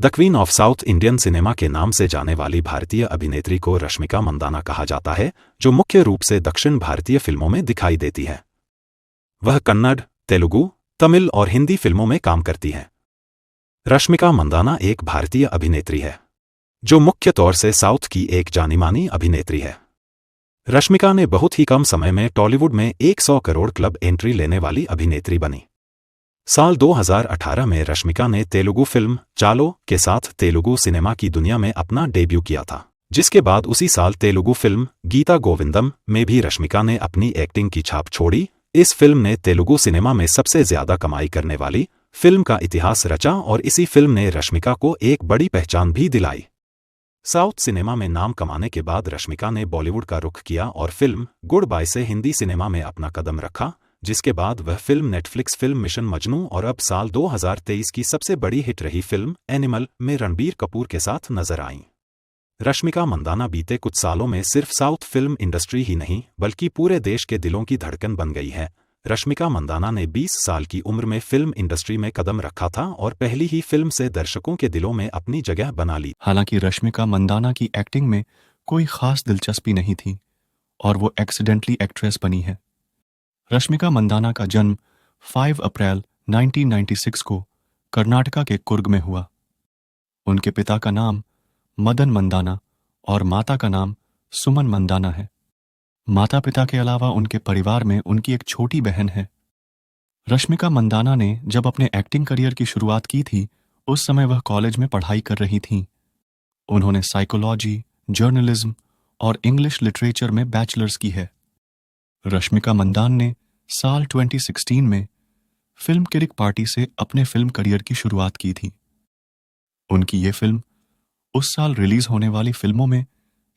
The queen of south Indian cinema के नाम से जाने वाली भारतीय अभिनेत्री को रश्मिका मंदाना कहा जाता है, जो मुख्य रूप से दक्षिण भारतीय फिल्मों में दिखाई देती है। वह कन्नड़, तेलुगु, तमिल और हिंदी फिल्मों में काम करती हैं। रश्मिका मंदाना एक भारतीय अभिनेत्री है, जो मुख्य तौर से साउथ की एक जानी-मानी अभिनेत्री है। रश्मिका ने बहुत ही कम समय में टॉलीवुड में 100 करोड़ क्लब एंट्री लेने वाली अभिनेत्री बनी। साल 2018 में रश्मिका ने तेलुगु फिल्म चालो के साथ तेलुगु सिनेमा की दुनिया में अपना डेब्यू किया था, जिसके बाद उसी साल तेलुगु फिल्म गीता गोविंदम में भी रश्मिका ने अपनी एक्टिंग की छाप छोड़ी। इस फिल्म ने तेलुगु सिनेमा में सबसे ज्यादा कमाई करने वाली फिल्म का इतिहास रचा और इसी फिल्म ने रश्मिका को एक बड़ी पहचान भी दिलाई। साउथ सिनेमा में नाम कमाने के बाद रश्मिका ने बॉलीवुड का रुख किया और फिल्म गुड बाय से हिंदी सिनेमा में अपना कदम रखा, जिसके बाद वह film Netflix film mission Majnu और अब साल 2023 की सबसे बड़ी हिट रही फिल्म एनिमल में रणबीर कपूर के साथ नजर आईं। रश्मिका मंदाना बीते कुछ सालों में सिर्फ साउथ फिल्म इंडस्ट्री ही नहीं बल्कि पूरे देश के दिलों की धड़कन बन गई है। रश्मिका मंदाना ने 20 साल की उम्र में फिल्म इंडस्ट्री में कदम रखा था और पहली ही फिल्म से दर्शकों के दिलों में अपनी जगह बना ली। हालांकि रश्मिका मंदाना की एक्टिंग में कोई खास दिलचस्पी नहीं थी और वो एक्सीडेंटली एक्ट्रेस बनी है। रश्मिका मंदाना का जन्म 5 अप्रैल 1996 को कर्नाटका के कुर्ग में हुआ। उनके पिता का नाम मदन मंदाना और माता का नाम सुमन मंदाना है। माता पिता के अलावा उनके परिवार में उनकी एक छोटी बहन है। रश्मिका मंदाना ने जब अपने एक्टिंग करियर की शुरुआत की थी, उस समय वह कॉलेज में पढ़ाई कर रही थीं। उन्होंने साइकोलॉजी, जर्नलिज्म और इंग्लिश लिटरेचर में बैचलर्स की है। रश्मिका मंदाना ने साल 2016 में फिल्म किरिक पार्टी से अपने फिल्म करियर की शुरुआत की थी। उनकी ये फिल्म उस साल रिलीज होने वाली फिल्मों में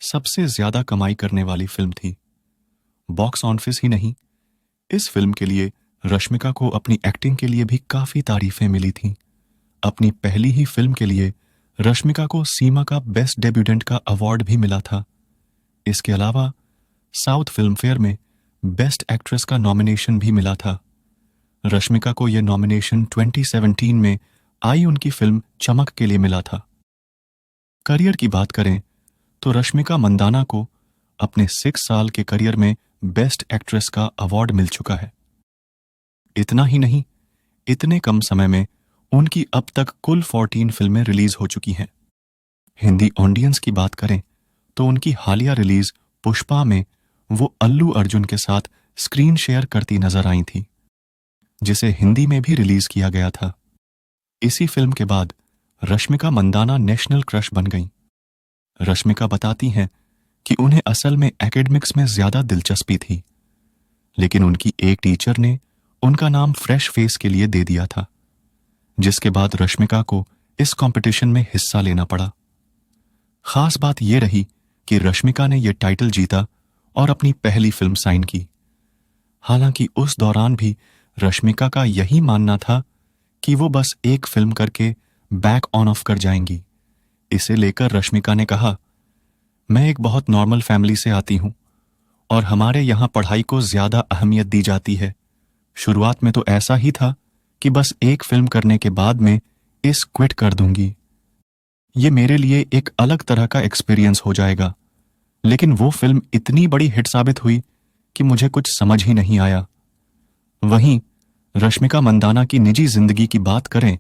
सबसे ज्यादा कमाई करने वाली फिल्म थी। बॉक्स ऑफिस ही नहीं, इस फिल्म के लिए रश्मिका को अपनी एक्टिंग के लिए भी काफी तारीफें मिली थीं। अपनी पहली ही फिल्म के लिए रश्मिका को सीमा का बेस्ट डेब्यूटेंट का अवार्ड भी मिला था। इसके अलावा साउथ फिल्म फेयर में बेस्ट एक्ट्रेस का नॉमिनेशन भी मिला था। रश्मिका को यह नॉमिनेशन 2017 में आई उनकी फिल्म चमक के लिए मिला था। करियर की बात करें तो रश्मिका मंदाना को अपने 6 साल के करियर में बेस्ट एक्ट्रेस का अवार्ड मिल चुका है। इतना ही नहीं, इतने कम समय में उनकी अब तक कुल 14 फिल्में रिलीज हो चुकी हैं। हिंदी ऑडियंस की बात करें तो उनकी हालिया रिलीज पुष्पा में वो अल्लू अर्जुन के साथ स्क्रीन शेयर करती नजर आई थी, जिसे हिंदी में भी रिलीज किया गया था। इसी फिल्म के बाद रश्मिका मंदाना नेशनल क्रश बन गईं। रश्मिका बताती हैं कि उन्हें असल में एकेडमिक्स में ज्यादा दिलचस्पी थी, लेकिन उनकी एक टीचर ने उनका नाम फ्रेश फेस के लिए दे दिया था, जिसके बाद रश्मिका को इस कंपटीशन में हिस्सा लेना पड़ा। खास बात यह रही कि रश्मिका ने यह टाइटल जीता और अपनी पहली फिल्म साइन की। हालांकि उस दौरान भी रश्मिका का यही मानना था कि वो बस एक फिल्म करके बैक ऑन ऑफ कर जाएंगी। इसे लेकर रश्मिका ने कहा, मैं एक बहुत नॉर्मल फैमिली से आती हूं और हमारे यहां पढ़ाई को ज्यादा अहमियत दी जाती है। शुरुआत में तो ऐसा ही था कि बस एक फिल्म करने के बाद में इस क्विट कर दूंगी। ये मेरे लिए एक अलग तरह का एक्सपीरियंस हो जाएगा। लेकिन वो फिल्म इतनी बड़ी हिट साबित हुई कि मुझे कुछ समझ ही नहीं आया। वहीं रश्मिका मंदाना की निजी जिंदगी की बात करें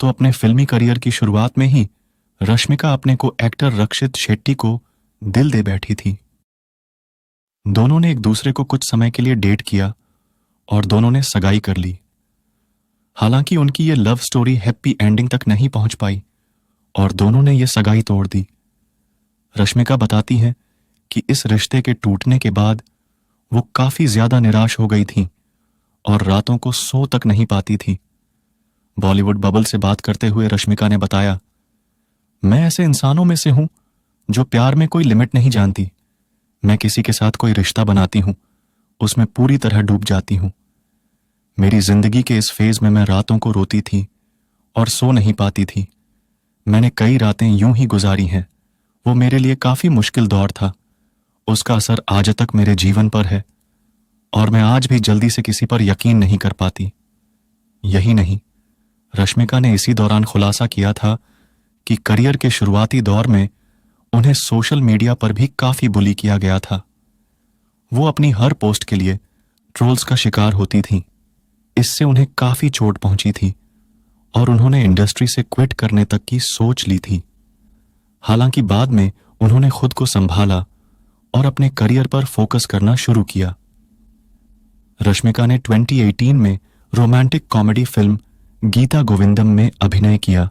तो अपने फिल्मी करियर की शुरुआत में ही रश्मिका अपने को एक्टर रक्षित शेट्टी को दिल दे बैठी थी। दोनों ने एक दूसरे को कुछ समय के लिए डेट किया और दोनों ने सगाई कर ली। हालांकि उनकी ये लव स्टोरी हैप्पी एंडिंग तक नहीं पहुंच पाई और दोनों ने ये सगाई तोड़ दी। रश्मिका बताती हैं कि इस रिश्ते के टूटने के बाद वो काफी ज्यादा निराश हो गई थीं और रातों को सो तक नहीं पाती थी। बॉलीवुड बबल से बात करते हुए रश्मिका ने बताया, मैं ऐसे इंसानों में से हूं जो प्यार में कोई लिमिट नहीं जानती। मैं किसी के साथ कोई रिश्ता बनाती हूं, उसमें पूरी तरह डूब जाती हूं। मेरी जिंदगी के इस फेज में मैं रातों को रोती थी और सो नहीं पाती थी। मैंने कई रातें यूं ही गुजारी हैं। वो मेरे लिए काफी मुश्किल दौर था। उसका असर आज तक मेरे जीवन पर है और मैं आज भी जल्दी से किसी पर यकीन नहीं कर पाती। यही नहीं, रश्मिका ने इसी दौरान खुलासा किया था कि करियर के शुरुआती दौर में उन्हें सोशल मीडिया पर भी काफी बुली किया गया था। वो अपनी हर पोस्ट के लिए ट्रोल्स का शिकार होती थीं। इससे उन्हें काफी चोट पहुंची थी और उन्होंने इंडस्ट्री से क्विट करने तक की सोच ली थी। हालांकि बाद में उन्होंने खुद को संभाला और अपने करियर पर फोकस करना शुरू किया। रश्मिका ने 2018 में रोमांटिक कॉमेडी फिल्म गीता गोविंदम में अभिनय किया,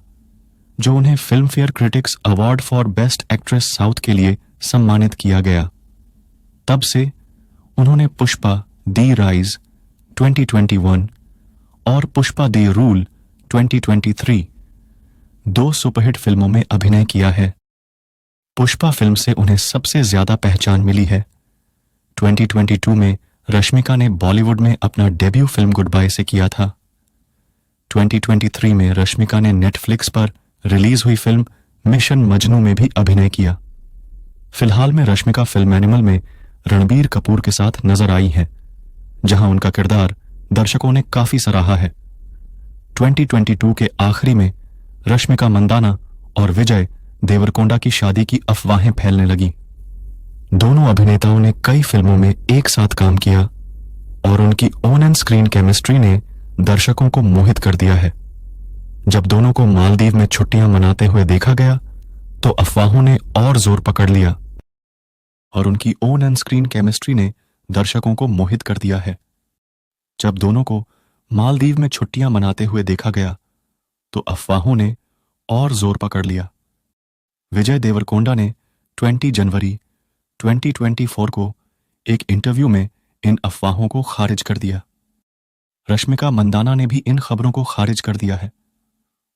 जो उन्हें film fair critics award for best actress south के लिए सम्मानित किया गया। तब से उन्होंने पुष्पा दी राइज 2021 और पुष्पा दी रूल 2023 दो सुपरहिट फिल्मों में अभिनय किया है। पुष्पा फिल्म से उन्हें सबसे ज्यादा पहचान मिली है। 2022 में रश्मिका ने बॉलीवुड में अपना डेब्यू फिल्म गुड बाय से किया था। 2023 में रश्मिका ने नेटफ्लिक्स पर रिलीज हुई फिल्म मिशन मजनू में भी अभिनय किया। फिलहाल में रश्मिका फिल्म एनिमल में रणबीर कपूर के साथ नजर आई हैं, जहां उनका किरदार दर्शकों ने काफी सराहा है। 2022 के आखिरी में रश्मिका मंदाना और विजय देवरकोंडा की शादी की अफवाहें फैलने लगी। दोनों अभिनेताओं ने कई फिल्मों में एक साथ काम किया और उनकी ऑन एंड स्क्रीन केमिस्ट्री ने दर्शकों को मोहित कर दिया है। जब दोनों को मालदीव में छुट्टियां मनाते हुए देखा गया तो अफवाहों ने और जोर पकड़ लिया और उनकी ऑन एंड स्क्रीन केमिस्ट्री ने दर्शकों को मोहित कर दिया है। जब दोनों को मालदीव में छुट्टियां मनाते हुए देखा गया तो अफवाहों ने और जोर पकड़ लिया। विजय देवरकोंडा ने 20 जनवरी 2024 को एक इंटरव्यू में इन अफवाहों को खारिज कर दिया। रश्मिका मंदाना ने भी इन खबरों को खारिज कर दिया है।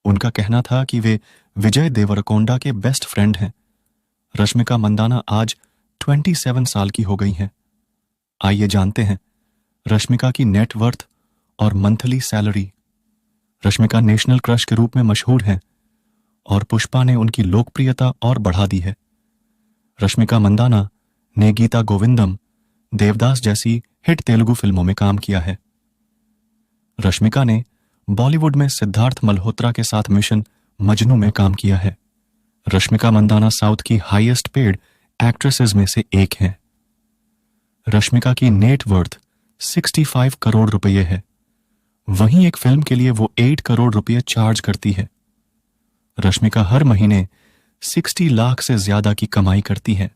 उनका कहना था कि वे विजय देवरकोंडा के बेस्ट फ्रेंड हैं। रश्मिका मंदाना आज 27 साल की हो गई हैं। आइए जानते हैं रश्मिका की नेटवर्थ और monthly salary. Rashmika national crush के रूप में मशहूर हैं और पुष्पा ने उनकी लोकप्रियता और बढ़ा दी है। रश्मिका मंदाना ने गीता गोविंदम, देवदास जैसी हिट तेलुगु फिल्मों में काम किया है। रश्मिका ने बॉलीवुड में सिद्धार्थ मल्होत्रा के साथ मिशन मजनू में काम किया है। रश्मिका मंदाना साउथ की हाईएस्ट पेड एक्ट्रेसेस में से एक हैं। रश्मिका की नेट वर्थ 65 करोड़ रुपये है। वहीं एक फिल्म के लिए वो 8 करोड़ रुपये चार्ज करती है। रश्मिका हर महीने 60 लाख से ज्यादा की कमाई करती है।